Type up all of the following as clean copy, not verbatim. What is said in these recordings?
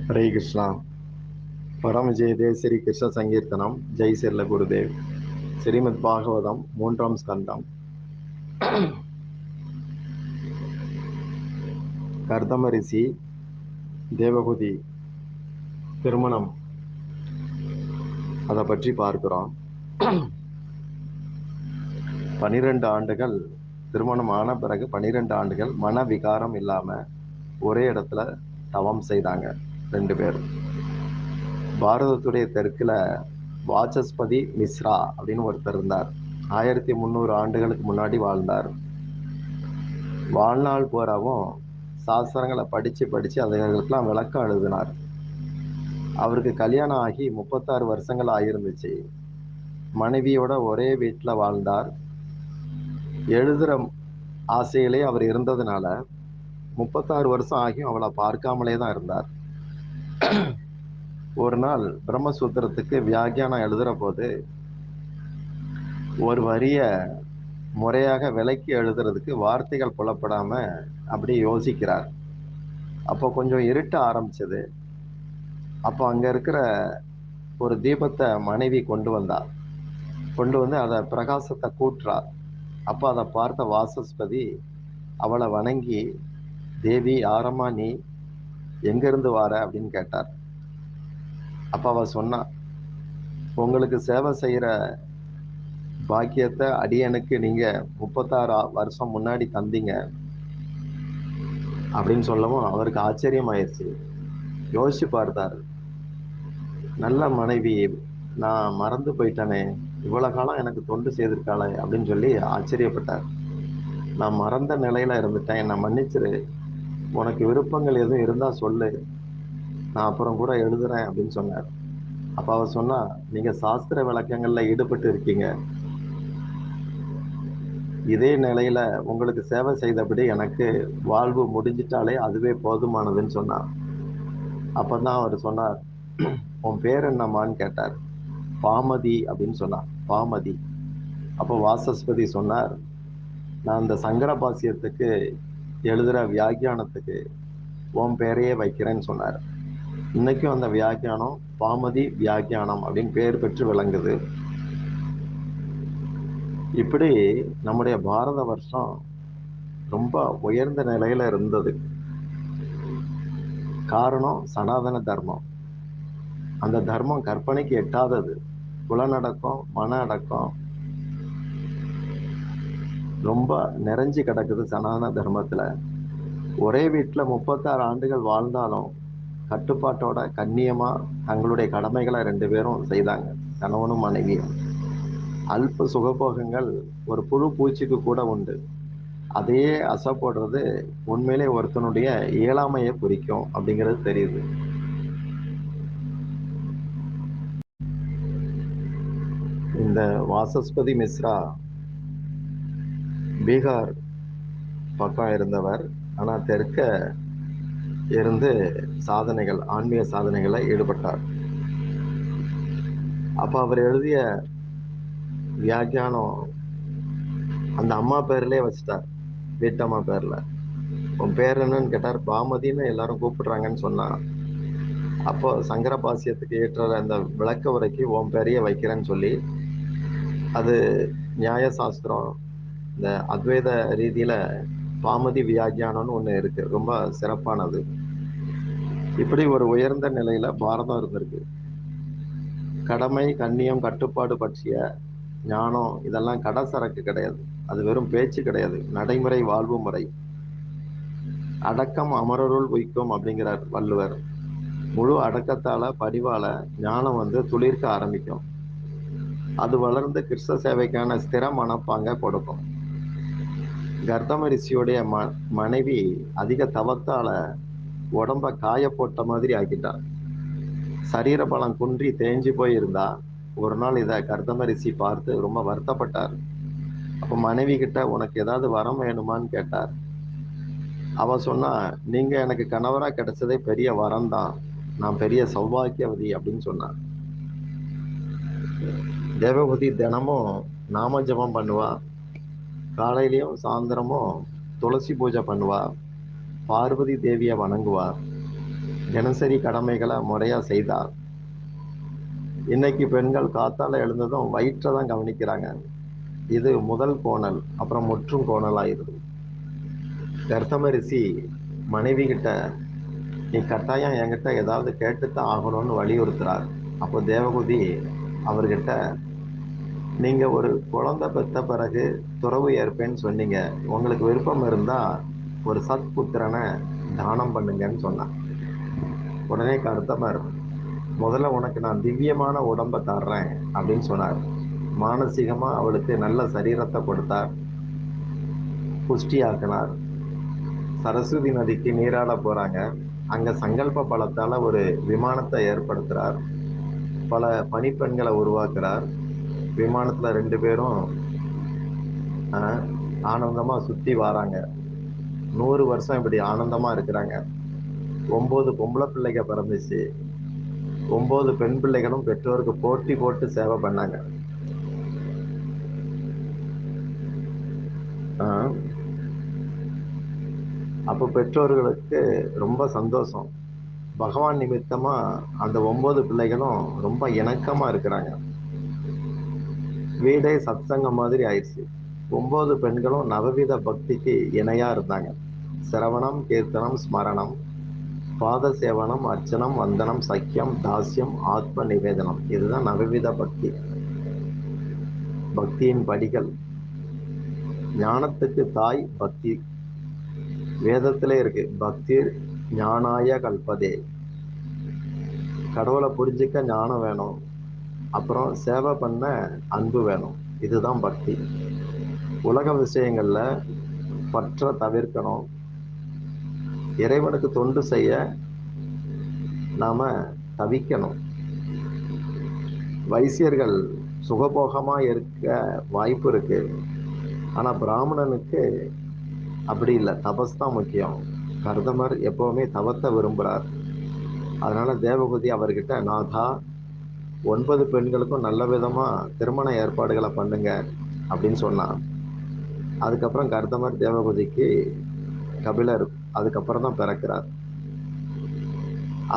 हरे कृष्णा। परम जयदे श्री कृष्ण संकीर्तनम जय सेल्ல குருதேவ். ஸ்ரீமத் பாகவதம் 3ஆம் ஸ்கந்தம். கர்தம ரிஷி தேவகுதி திருமணம் அதை பற்றி பார்க்கிறோம். 12 ஆண்டுகள் திருமணம் ஆன பிறகு 12 ஆண்டுகள் மன விகாரம் இல்லாம ஒரே இடத்துல தவம் செய்தாங்க ரெண்டு பேரும். பாரதத்துடைய தெற்குல வாசஸ்பதி மிஸ்ரா அப்படின்னு ஒருத்தர் இருந்தார். 1300 ஆண்டுகளுக்கு முன்னாடி வாழ்ந்தார். வாழ்நாள் பூராவும் சாஸ்திரங்களை படிச்சு படிச்சு அதுகளுக்கெல்லாம் விளக்கம் எழுதினார். அவருக்கு கல்யாணம் ஆகி 36 வருஷங்கள் ஆகிருந்துச்சு. மனைவியோட ஒரே வீட்டில் வாழ்ந்தார். எழுதுற ஆசையிலே அவர் இருந்ததுனால 36 வருஷம் ஆகியும் அவளை பார்க்காமலே தான் இருந்தார். ஒரு நாள் பிரம்மசூத்திரத்துக்கு வியாக்கியானம் எழுதுற போது ஒரு வரிய முறையாக விலைக்கு எழுதுறதுக்கு வார்த்தைகள் புலப்படாம அப்படி யோசிக்கிறார். அப்போ கொஞ்சம் இருட்ட ஆரம்பிச்சது. அப்போ அங்க இருக்கிற ஒரு தீபத்தை மனைவி கொண்டு வந்து அதை பிரகாசத்தை கூட்டுறார். அப்போ அதை பார்த்த வாசஸ்பதி அவளை வணங்கி, தேவி யாரம்மா நீ, எங்கிருந்து வார அப்படின்னு கேட்டார். அப்ப அவ சொன்னா, உங்களுக்கு சேவை செய்யற பாக்கியத்தை அடியனுக்கு நீங்க 36 வருஷம் முன்னாடி தந்தீங்க அப்படின்னு சொல்லவும் அவருக்கு ஆச்சரியம் ஆயிடுச்சு. யோசிச்சு பார்த்தாரு, நல்ல மனைவி, நான் மறந்து போயிட்டேனே, இவ்வளவு காலம் எனக்கு தொண்டு செய்திருக்காளே அப்படின்னு சொல்லி ஆச்சரியப்பட்டார். நான் மறந்த நிலையில இருந்துட்டேன், என்னை மன்னிச்சிரு, உனக்கு விருப்பங்கள் எதுவும் இருந்தா சொல்லு, நான் அப்புறம் கூட எழுதுறேன் அப்படின்னு சொன்னார். அப்ப அவர் சொன்னா, நீங்க சாஸ்திர விளக்கங்கள்ல ஈடுபட்டு இருக்கீங்க, இதே நிலையில உங்களுக்கு சேவை செய்தபடி எனக்கு வாழ்வு முடிஞ்சிட்டாலே அதுவே போதுமானதுன்னு சொன்னார். அப்பதான் அவர் சொன்னார், உன் பேர் என்னம்மான்னு கேட்டார். பாமதி அப்படின்னு சொன்னார். பாமதி. அப்போ வாசஸ்பதி சொன்னார், நான் இந்த சங்கர பாசியத்துக்கு எழுதுற வியாக்கியானத்துக்கு உன் பேரையே வைக்கிறேன்னு சொன்னார். இன்னைக்கும் அந்த வியாக்கியானம் பாமதி வியாக்கியானம் அப்படின்னு பேர் பெற்று விளங்குது. இப்படி நம்முடைய பாரத வருஷம் ரொம்ப உயர்ந்த நிலையில இருந்தது. காரணம் சனாதன தர்மம். அந்த தர்மம் கற்பனைக்கு எட்டாதது. புலனடக்கம், மன அடக்கம் ரொம்ப நிறைஞ்சு கிடக்குது சனாதன தர்மத்துல. ஒரே வீட்டுல 36 ஆண்டுகள் வாழ்ந்தாலும் கட்டுப்பாட்டோட கண்ணியமா தங்களுடைய கடமைகளை ரெண்டு பேரும் செய்தாங்க, கணவனும் மனைவியும். அல்ப சுகபோகங்கள் ஒரு புழு பூச்சிக்கு கூட உண்டு. அதையே அசைப்படுறது உண்மையிலே ஒருத்தனுடைய இயலாமையை குறிக்கும் அப்படிங்கிறது தெரியுது. இந்த வாசஸ்பதி மிஸ்ரா பீகார் பக்கம் இருந்தவர். ஆனா தெற்க இருந்து சாதனைகள், ஆன்மீக சாதனைகளை ஈடுபட்டார். அப்ப அவர் எழுதிய வியாக்கியானம் அந்த அம்மா பேர்லயே வச்சுட்டார், வீட்டம்மா பேர்ல. உன் பேர் என்னன்னு கேட்டார். பாமதின்னு எல்லாரும் கூப்பிடுறாங்கன்னு சொன்னா, அப்போ சங்கர பாசியத்துக்கு ஏற்ற அந்த விளக்க உரைக்கு உன் பேரையே வைக்கிறேன்னு சொல்லி, அது நியாய சாஸ்திரம், இந்த அத்வைத ரீதியில பாமதி வியாக்கியானம்னு ஒண்ணு இருக்கு, ரொம்ப சிறப்பானது. இப்படி ஒரு உயர்ந்த நிலையில பாரதம் இருந்திருக்கு. கடமை, கண்ணியம், கட்டுப்பாடு பற்றிய ஞானம் இதெல்லாம் கடசரக்கு கிடையாது. அது வெறும் பேச்சு கிடையாது, நடைமுறை வாழ்வு முறை. அடக்கம் அமரருள் உய்க்கும் அப்படிங்கிறார் வள்ளுவர். முழு அடக்கத்தால, படிவால ஞானம் துளிர்க்க ஆரம்பிக்கும். அது வளர்ந்து கிருஷ்ண சேவைக்கான ஸ்திர மனப்பாங்க கொடுக்கும். கர்தம ரிஷியுடைய மனைவி அதிக தவத்தால உடம்ப காய போட்ட மாதிரி ஆக்கிட்டார். சரீர பலம் குன்றி தேஞ்சு போய் இருந்தா. ஒரு நாள் இதை கர்தம ரிஷி பார்த்து ரொம்ப வருத்தப்பட்டார். அப்ப மனைவி கிட்ட, உனக்கு ஏதாவது வரம் வேணுமான்னு கேட்டார். அவ சொன்னா, நீங்க எனக்கு கணவரா கிடைச்சதே பெரிய வரம் தான், நான் பெரிய சௌபாக்கியவதி அப்படின்னு சொன்னான். தேவபதி தினமும் நாம ஜபம் பண்ணுவா. காலையிலயும் சாயந்தரமும் துளசி பூஜை பண்ணுவா. பார்வதி தேவியை வணங்குவா. தினசரி கடமைகளை முறையா செய்தா. இன்னைக்கு பெண்கள் காத்தால எழுந்ததும் வயிற்றை தான் கவனிக்கிறாங்க. இது முதல் கோணல். அப்புறம் முற்றும் கோணல் ஆயிருது. கர்தம ரிஷி மனைவி கிட்ட, நீ கட்டாயம் என்கிட்ட ஏதாவது கேட்டுத்தான் ஆகணும்னு வலியுறுத்துறார். அப்போ தேவகுதி அவர்கிட்ட, நீங்க ஒரு குழந்தை பெத்த பிறகு துறவு ஏற்பேன்னு சொன்னீங்க. உங்களுக்கு விருப்பம் இருந்தா ஒரு சத்புத்திரனை தானம் பண்ணுங்கன்னு சொன்னான். உடனே கருத்தமர், முதல்ல உனக்கு நான் திவ்யமான உடம்பை தர்றேன் அப்படின்னு சொன்னார். மானசீகமா அவளுக்கு நல்ல சரீரத்தை கொடுத்தார், புஷ்டியாக்கினார். சரஸ்வதி நதிக்கு நீராட போறாங்க. அங்க சங்கல்ப பலத்தால ஒரு விமானத்தை ஏற்படுத்துறார். பல பணிப்பெண்களை உருவாக்குறார். விமானத்துல 2 பேரும் ஆனந்தமா சுத்தி வராங்க. 100 வருஷம் இப்படி ஆனந்தமா இருக்கிறாங்க. 9 பொம்பளை பிள்ளைங்க பிறந்துச்சு. 9 பெண் பிள்ளைகளும் பெற்றோருக்கு போட்டி போட்டு சேவை பண்ணாங்க. ஆஹ் அப்ப பெற்றோர்களுக்கு ரொம்ப சந்தோஷம். பகவான் நிமித்தமா அந்த 9 பிள்ளைகளும் ரொம்ப இணக்கமா இருக்கிறாங்க. வீடே சத்சங்கம் மாதிரி ஆயிடுச்சு. 9 பெண்களும் நவவித பக்திக்கு இணையா இருந்தாங்க. சிரவணம், கீர்த்தனம், ஸ்மரணம், பாத சேவனம், அர்ச்சனம், வந்தனம், சக்கியம், தாஸ்யம், ஆத்ம நிவேதனம். இதுதான் நவவித பக்தி. பக்தியின் படிகள். ஞானத்துக்கு தாய் பக்தி. வேதத்திலே இருக்கு, பக்தி ஞானாய கல்பதே. கடவுளை புரிஞ்சுக்க ஞானம் வேணும். அப்புறம் சேவை பண்ண அன்பு வேணும். இதுதான் பக்தி. உலக விஷயங்கள்ல பற்ற தவிர்க்கணும். இறைவனுக்கு தொண்டு செய்ய நாம தவிக்கணும். வைசியர்கள் சுகபோகமா இருக்க வாய்ப்பு இருக்கு. ஆனா பிராமணனுக்கு அப்படி இல்லை, தபஸ் தான் முக்கியம். கர்தமர் எப்பவுமே தவத்தை விரும்புறார். அதனால தேவகுதி அவர்கிட்ட, நாதா 9 பெண்களுக்கும் நல்ல விதமா திருமண ஏற்பாடுகளை பண்ணுங்க அப்படின்னு சொன்னான். அதுக்கப்புறம் கர்தமர் தேவகுதிக்கு கபிலர் அதுக்கப்புறம் தான் பிறக்கிறார்.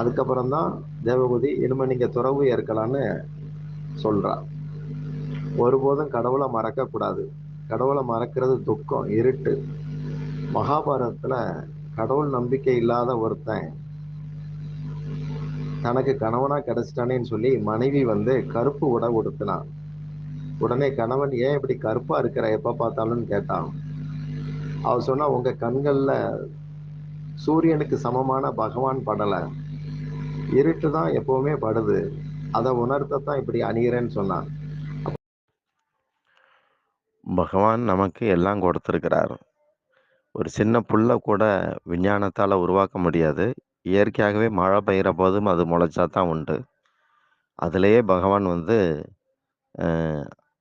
அதுக்கப்புறம் தான் தேவகுதி இனிமே நீங்க துறவு ஏற்கலான்னு சொல்றா. ஒருபோதும் கடவுளை மறக்க கூடாது. கடவுளை மறக்கிறது துக்கம், இருட்டு. மகாபாரதத்துல கடவுள் நம்பிக்கை இல்லாத ஒருத்தன் தனக்கு கணவனா கிடைச்சிட்டானேன்னு சொல்லி மனைவி கருப்பு உடை உடுத்தினான். உடனே கணவன், ஏன் இப்படி கருப்பா இருக்கிற எப்ப பார்த்தாலும் கேட்டான். அவர் சொன்னா, உங்க கண்கள்ல சூரியனுக்கு சமமான பகவான் படல, இருட்டு தான் எப்பவுமே படுது, அதை உணர்த்தத்தான் இப்படி அணிகிறேன்னு சொன்னான். பகவான் நமக்கு எல்லாம் கொடுத்திருக்கிறார். ஒரு சின்ன புல்ல கூட விஞ்ஞானத்தால உருவாக்க முடியாது. இயற்கையாகவே மழை பெய்கிற போதும் அது முளைச்சா தான் உண்டு. அதிலேயே பகவான் அ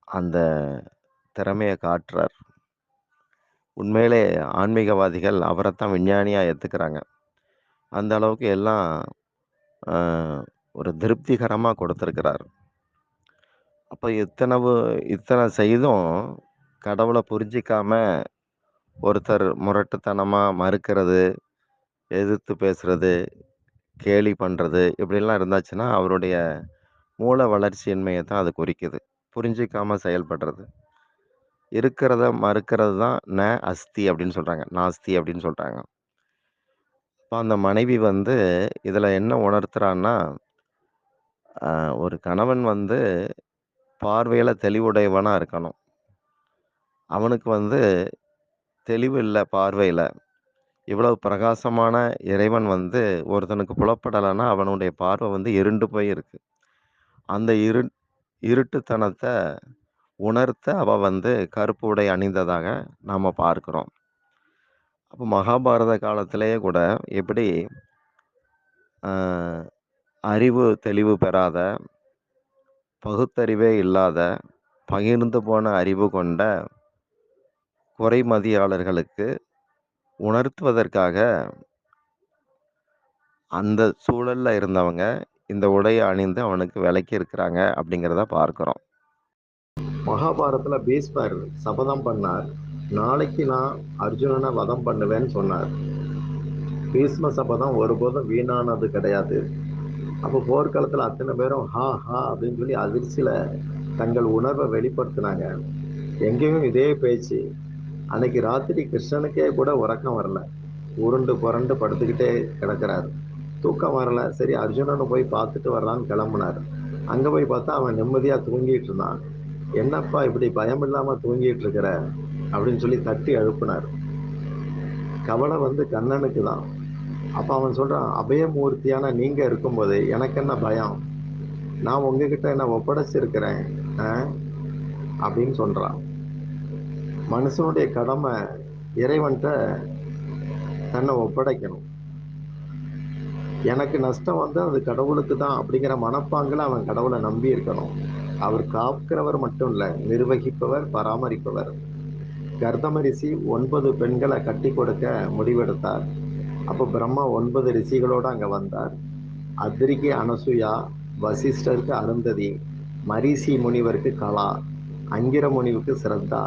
அந்த திறமைய காட்டுறார். உண்மையிலே ஆன்மீகவாதிகள் அவரைத்தான் விஞ்ஞானியா ஏத்துக்கிறாங்க. அந்த அளவுக்கு எல்லாம் அ ஒரு திருப்திகரமா கொடுத்திருக்கிறார். அப்ப இத்தனை செய்தும் கடவுள புரிஞ்சிக்காம ஒருத்தர் முரட்டுத்தனமா மறுக்கிறது, எதிர்த்து பேசுறது, கேலி பண்றது இப்படிலாம் இருந்தாச்சுன்னா, அவருடைய மூளை வளர்ச்சியின்மைய தான் அது குறிக்குது. புரிஞ்சிக்காம செயல்படுறது. இருக்கிறத மறுக்கிறது தான் அஸ்தி அப்படின்னு சொல்றாங்க. நாஸ்தி அப்படின்னு சொல்றாங்க. அப்ப அந்த மனைவி இதுல என்ன உணர்த்துறான்னா, அ ஒரு கணவன் பார்வையில தெளிவுடையவனா இருக்கணும். அவனுக்கு தெளிவு இல்ல பார்வையில. இவ்வளவு பிரகாசமான இறைவன் ஒருத்தனுக்கு புலப்படலைன்னா, அவனுடைய பார்வை இருண்டு போய் இருக்கு. அந்த இருட்டுத்தனத்த உணர்த்த அவ கருப்பு உடை அணிந்ததாக நாம பார்க்கிறோம். அப்ப மகாபாரத காலத்திலேயே கூட எப்படி அ அறிவு தெளிவு பெறாத, பகுத்தறிவே இல்லாத, பகிர்ந்து போன அறிவு கொண்ட குறைமதியாளர்களுக்கு உணர்த்துவதற்காக அந்த சூழல்ல இருந்தவங்க இந்த உடைய அணிந்து அவனுக்கு விலக்கி இருக்கிறாங்க அப்படிங்கிறத பார்க்கிறோம். மகாபாரதத்துல பீஷ்மர் சபதம் பண்ணார், நாளைக்கு நான் அர்ஜுனனை வதம் பண்ணுவேன்னு சொன்னார். பீஷ்ம சபதம் ஒருபோதும் வீணானது கிடையாது. அப்போ போர்க்களத்துல அத்தனை பேரும் ஹா ஹா அப்படின்னு சொல்லி அதிர்ச்சியில தங்கள் உணர்வை வெளிப்படுத்தினாங்க. எங்கேயும் இதே பேச்சு. அன்னைக்கு ராத்திரி கிருஷ்ணனுக்கே கூட உறக்கம் வரல. உருண்டு புரண்டு படுத்துக்கிட்டே கிடக்கிறாரு. தூக்கம் வரல. சரி அர்ஜுனனை போய் பார்த்துட்டு வரலான்னு கிளம்புனாரு. அங்க போய் பார்த்தா அவன் நிம்மதியா தூங்கிட்டு இருந்தான். என்னப்பா இப்படி பயம் இல்லாம தூங்கிட்டு இருக்கிற அப்படின்னு சொல்லி தட்டி எழுப்புனார். கவலை வந்து கண்ணனுக்கு தான். அப்ப அவன் சொல்றான், அபயமூர்த்தியான நீங்க இருக்கும்போது எனக்கு என்ன பயம், நான் உங்ககிட்ட என்ன ஒப்படைச்சிருக்கிறேன் அப்படின்னு சொல்றான். மனுஷனுடைய கடமை இறைவன்கிட்ட தன்னை ஒப்படைக்கணும். எனக்கு நஷ்டம் வந்து அது கடவுளுக்கு தான் அப்படிங்கிற மனப்பாங்குல அவன் கடவுளை நம்பி இருக்கணும். அவர் காக்கிறவர் மட்டும் இல்ல, நிர்வகிப்பவர், பராமரிப்பவர். கர்தம ரிஷி 9 பெண்களை கட்டி கொடுக்க முடிவெடுத்தார். அப்போ பிரம்மா 9 ரிஷிகளோட அங்க வந்தார். அத்திரிக்கு அனசுயா, வசிஷ்டருக்கு அருந்ததி, மரிசி முனிவருக்கு கலா, அங்கிர முனிவுக்கு சிரத்தா,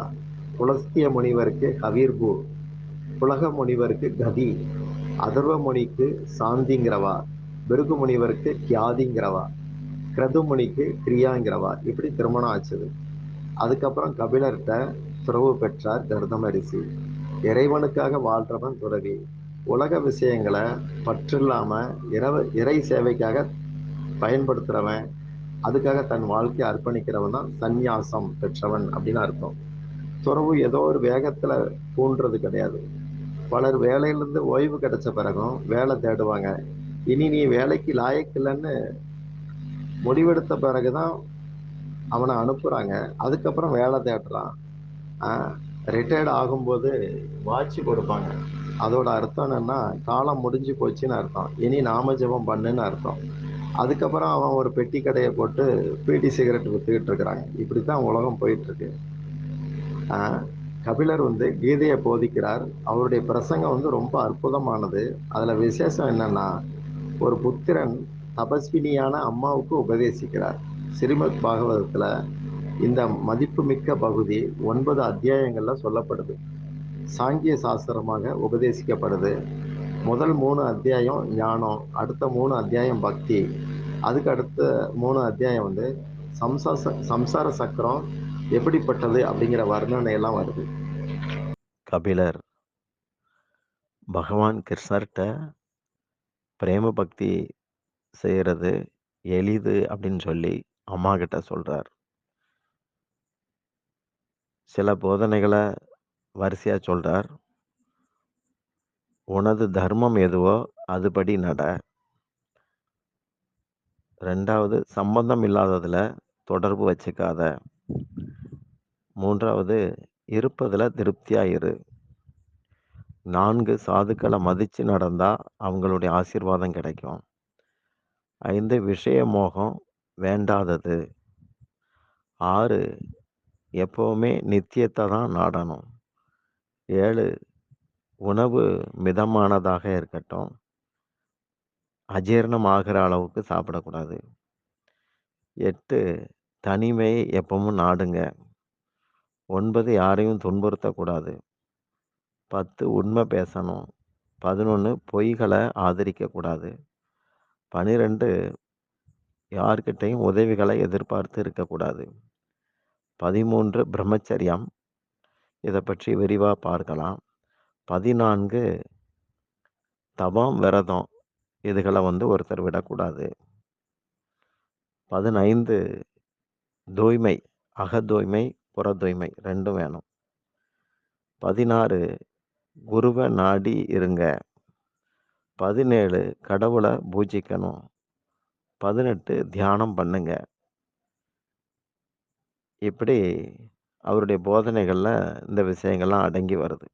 புலஸ்திய முனிவருக்கு கவீர்பு, புலக முனிவருக்கு கதி, அதர்வ முனிக்கு சாந்திங்கிறவா, பிருகு முனிவருக்கு கியாதிங்கிறவா, கிரது முனிக்கு கிரியாங்கிறவா. இப்படி திருமணம் ஆச்சுது. அதுக்கப்புறம் கபிலர்கிட்ட துறவு பெற்றார் கர்தம ரிஷி. இறைவனுக்காக வாழ்றவன் துறவி. உலக விஷயங்களை பற்றில்லாம இறை சேவைக்காக பயன்படுத்துறவன், அதுக்காக தன் வாழ்க்கையை அர்ப்பணிக்கிறவன் தான் சந்நியாசம் பெற்றவன் அப்படின்னு அர்த்தம். துறவு ஏதோ ஒரு வேகத்துல தூண்டுறது கிடையாது. பலர் வேலையிலிருந்து ஓய்வு கிடைச்ச பிறகும் வேலை தேடுவாங்க. இனி நீ வேலைக்கு லாயக்கில்லைன்னு முடிவெடுத்த பிறகுதான் அவனை அனுப்புறாங்க. அதுக்கப்புறம் வேலை தேடுறான். ரிட்டையர்ட் ஆகும்போது வாட்ச் கொடுப்பாங்க. அதோட அர்த்தம் என்னன்னா, காலம் முடிஞ்சு போச்சுன்னு அர்த்தம். இனி நாம ஜெபம் பண்ணுன்னு அர்த்தம். அதுக்கப்புறம் அவன் ஒரு பெட்டி கடையை போட்டு பீடி சிகரெட் வித்துக்கிட்டு இருக்கிறாங்க. இப்படித்தான் உலகம் போயிட்டு இருக்கு. கபிலர் வந்து கீதையை போதிக்கிறார். அவருடைய பிரசங்கம் வந்து ரொம்ப அற்புதமானது. அதுல விசேஷம் என்னன்னா, ஒரு புத்திரன் தபஸ்வினியான அம்மாவுக்கு உபதேசிக்கிறார். ஸ்ரீமத் பாகவதத்துல இந்த மதிப்புமிக்க பகுதி 9 அத்தியாயங்கள்ல சொல்லப்படுது. சாங்கிய சாஸ்திரமாக உபதேசிக்கப்படுது. முதல் 3 அத்தியாயம் ஞானம், அடுத்த 3 அத்தியாயம் பக்தி, அதுக்கு அடுத்த 3 அத்தியாயம் வந்து சம்சார சக்கரம் எப்படிப்பட்டது அப்படிங்கிற வர்ணனை எல்லாம் வருது. கபிலர் பகவான் கிருஷ்ணர்கிட்ட பிரேம பக்தி செய்கிறது எளிது அப்படின்னு சொல்லி அம்மா கிட்ட சொல்றார். சில போதனைகளை வரிசையா சொல்றார். உனது தர்மம் எதுவோ அதுபடி நட. 2வது, சம்பந்தம் இல்லாததுல தொடர்பு வச்சுக்காத. 3வது, இருப்பதுல திருப்தியா இரு. 4 சாதுக்களை மதிச்சு நடந்தா அவங்களுடைய ஆசீர்வாதம் கிடைக்கும். 5 விஷய மோகம் வேண்டாதது. 6 எப்பவுமே நித்தியத்தை தான் நாடணும். 7 உணவு மிதமானதாக இருக்கட்டும். அஜீரணம் ஆகிற அளவுக்கு சாப்பிடக்கூடாது. 8 தனிமையை எப்பவும் நாடுங்க. 9 யாரையும் துன்புறுத்தக்கூடாது. 10 உண்மை பேசணும். 11 பொய்களை ஆதரிக்கக்கூடாது. 12 யார்கிட்டையும் உதவிகளை எதிர்பார்த்து இருக்கக்கூடாது. 13 பிரம்மச்சரியம். இதை பற்றி விரிவாக பார்க்கலாம். 14 தவம், விரதம், இதுகளை வந்து ஒருத்தர் விடக்கூடாது. 15 தூய்மை, அக தூய்மை, புற தூய்மை ரெண்டும் வேணும். 16 குருவை நாடி இருங்க. 17 கடவுளை பூஜிக்கணும். 18 தியானம் பண்ணுங்க. இப்படி அவருடைய போதனைகள்ல இந்த விஷயங்கள்லாம் அடங்கி வருது.